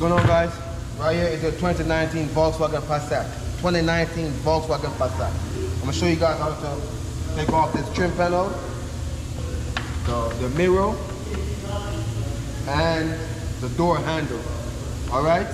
going on, guys? Right here is the 2019 Volkswagen Passat. 2019 Volkswagen Passat. I'm gonna show you guys how to take off this trim panel, the mirror, and the door handle. All right.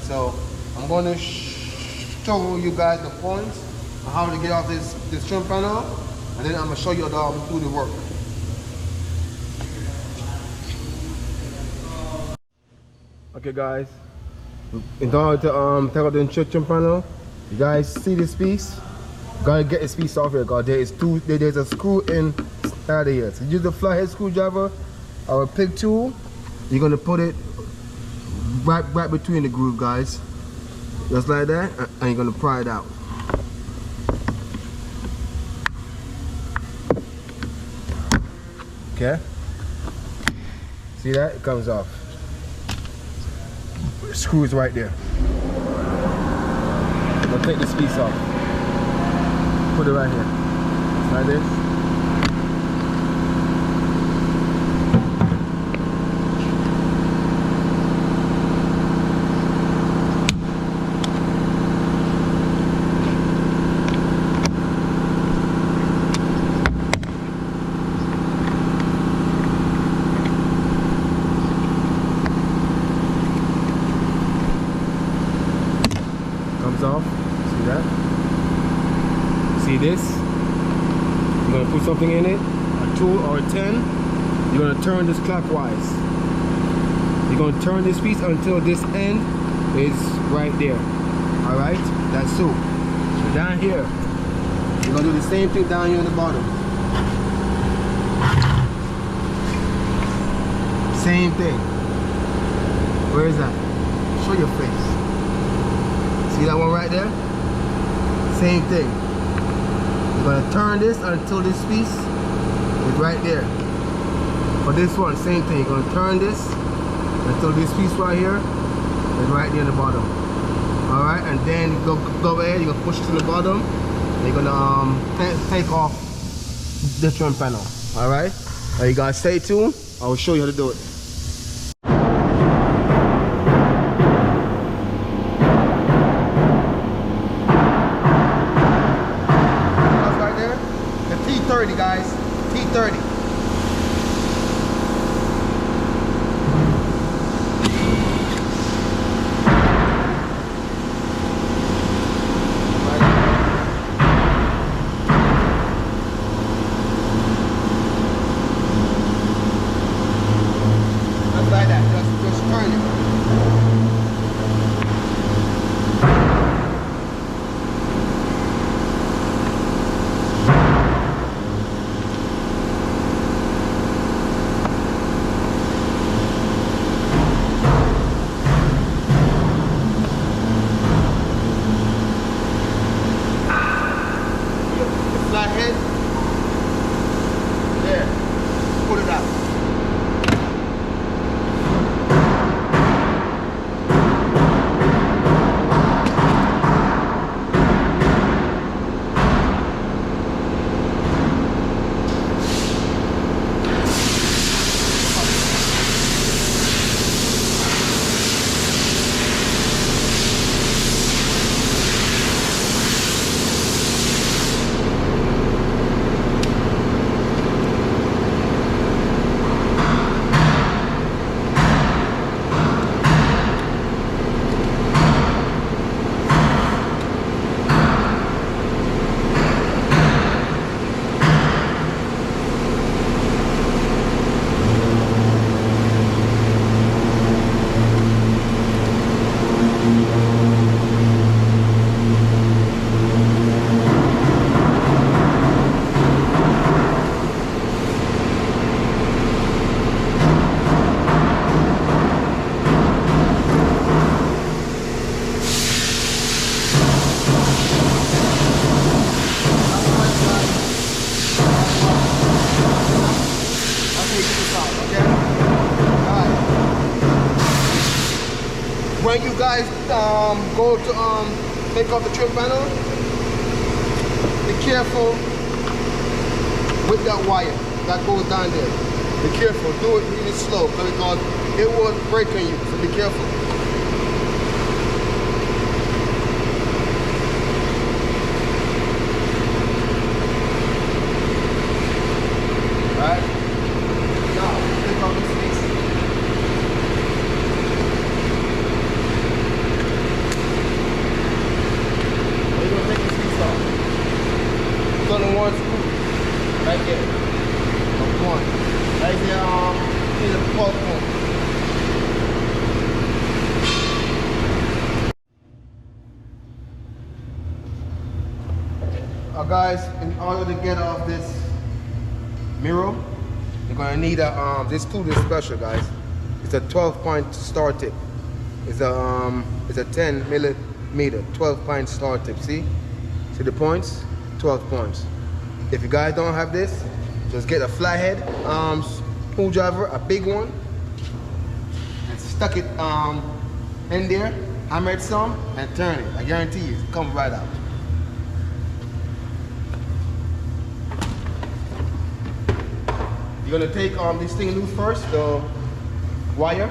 So I'm going to show you guys the points on how to get off this trim panel, and then I'm gonna show you do the work. Okay, guys. In order to take out the trim panel, you guys see this piece? Gotta get this piece off here, because there's a screw inside of here. So use the flathead screwdriver or a pig tool. You're gonna put it right between the groove, guys. Just like that, and you're gonna pry it out. Okay? See that? It comes off. Screws right there. I'm gonna take this piece off. Put it right here. Like this. Comes off. See that? See this? You're gonna put something in it, a 2 or a 10. You're gonna turn this clockwise. You're gonna turn this piece until this end is right there. All right? That's so. So down here, you're gonna do the same thing down here on the bottom. Same thing. Where is that? Show your face. See that one right there? Same thing. You're gonna turn this until this piece is right there. For this one, same thing. You're gonna turn this until this piece right here is right there in the bottom. All right, and then go ahead. You're gonna push it to the bottom. And you're gonna take off the trim panel. All right. Now you guys stay tuned. I will show you how to do it. T30, guys. T30. Just like that. Just turn it. Flathead. There. Pull it out. When you guys go to take off the trim panel, be careful with that wire that goes down there. Be careful, do it really slow because it will break on you, so be careful. right there. One. Right there, in the pulse point. Guys, in order to get off this mirror, you're gonna need a this tool is special, guys. It's a 12-point star tip. It's a 10 millimeter 12-point star tip. See the points? 12 points. If you guys don't have this, just get a flathead screwdriver, a big one, and stuck it in there, hammer it some, and turn it. I guarantee you, it comes right out. You're gonna take this thing loose first, the wire.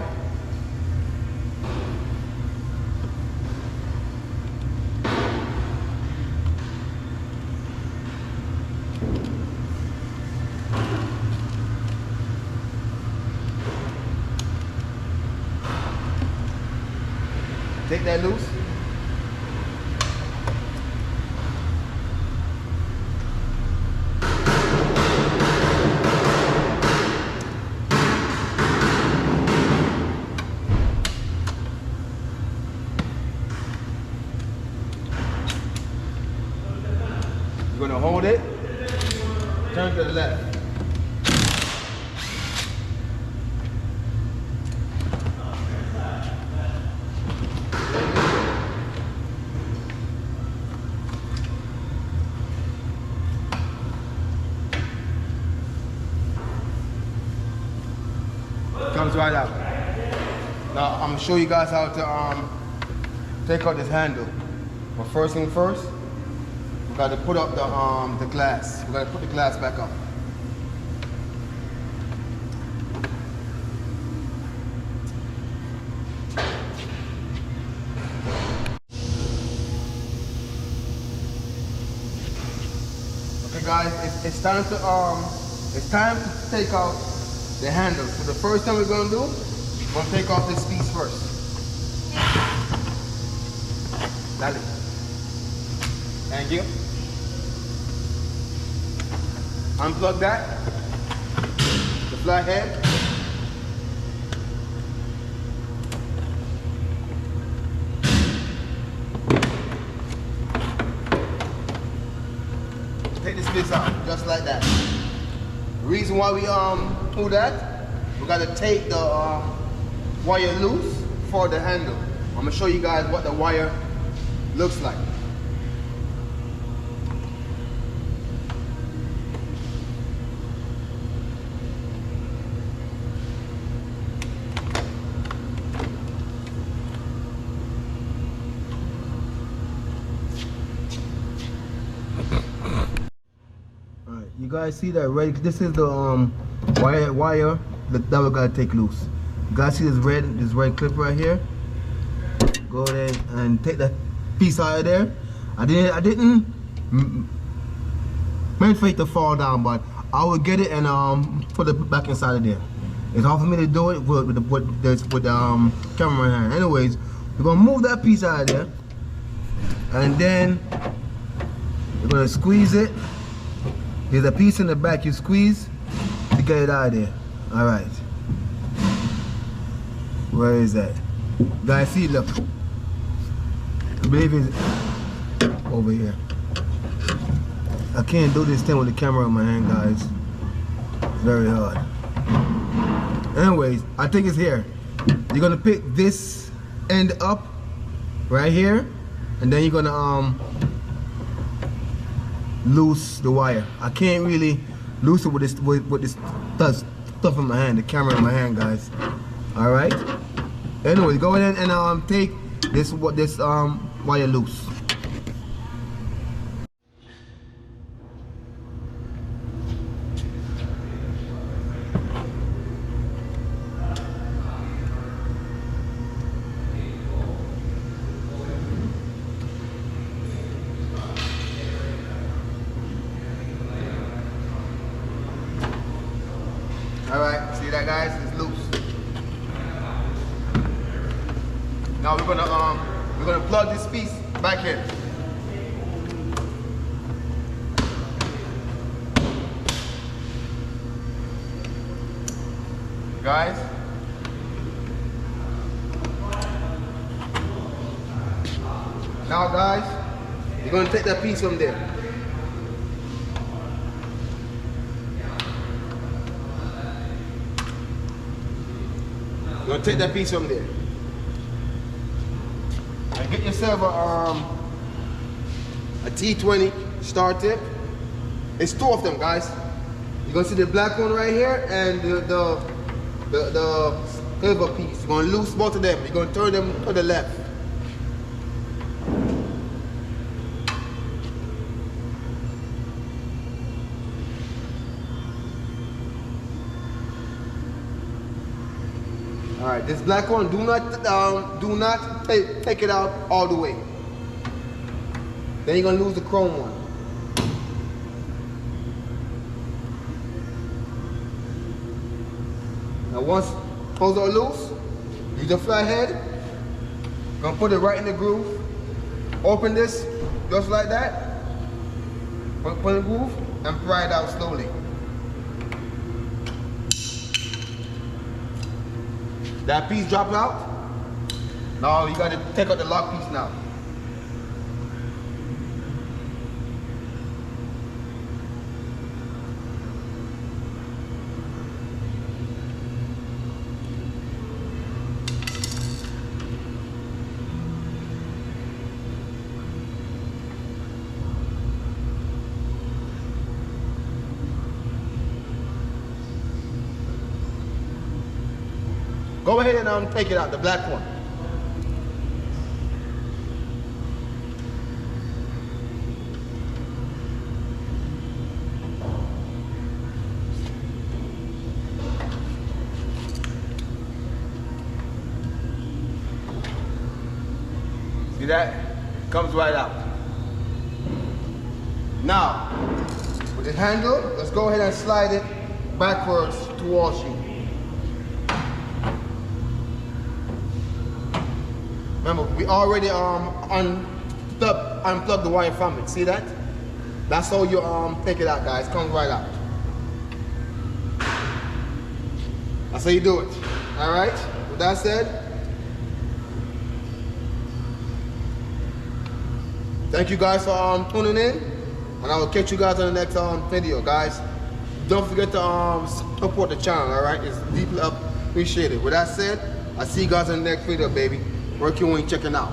Take that loose. You're gonna hold it, turn to the left. Comes right out. Now I'm gonna show you guys how to take out this handle. But first thing first, we got to put up the glass. We got to put the glass back up. Okay, guys, it's time to take out the handle. So the first thing we're gonna do, we're gonna take off this piece first. Dale. Thank you. Unplug that. The flathead. Take this piece out, just like that. The reason why we do that, we gotta take the wire loose for the handle. I'm gonna show you guys what the wire looks like. Alright, you guys see that red? This is the wire that we gotta take loose. You guys see this red clip right here? Go there and take that piece out of there. I didn't meant for it to fall down, but I will get it and put it back inside of there. It's hard for me to do it with the camera in hand. Anyways, we're gonna move that piece out of there, and then we're gonna squeeze it. There's a piece in the back you squeeze to get it out of there. All right. Where is that? Guys, see, look. I believe it's over here. I can't do this thing with the camera in my hand, guys. It's very hard. Anyways, I think it's here. You're gonna pick this end up right here, and then you're gonna loose the wire. I can't really loose it with this stuff in my hand, the camera in my hand, guys. All right. Anyways, go ahead and take this wire loose. All right, see that, guys? It's loose. Now we're gonna plug this piece back in. guys. Now guys, you're gonna take that piece from there. You're gonna take that piece from there. And get yourself a T20 star tip. It's two of them, guys. You're gonna see the black one right here and the silver piece. You're gonna loose both of them. You're gonna turn them to the left. All right, this black one, do not take it out all the way. Then you're gonna lose the chrome one. Now once those are loose, use the flathead. Gonna put it right in the groove. Open this just like that. Put in the groove and pry it out slowly. That piece dropped out. Now you gotta take out the lock piece now. Go ahead and take it out, the black one. See that? Comes right out. Now, with the handle, let's go ahead and slide it backwards towards you. Remember, we already unplugged the wire from it. See that? That's how you take it out, guys. Comes right out. That's how you do it. All right. With that said, thank you guys for tuning in, and I will catch you guys on the next video, guys. Don't forget to support the channel. All right, it's deeply appreciated. With that said, I'll see you guys in the next video, baby. Working when checking out.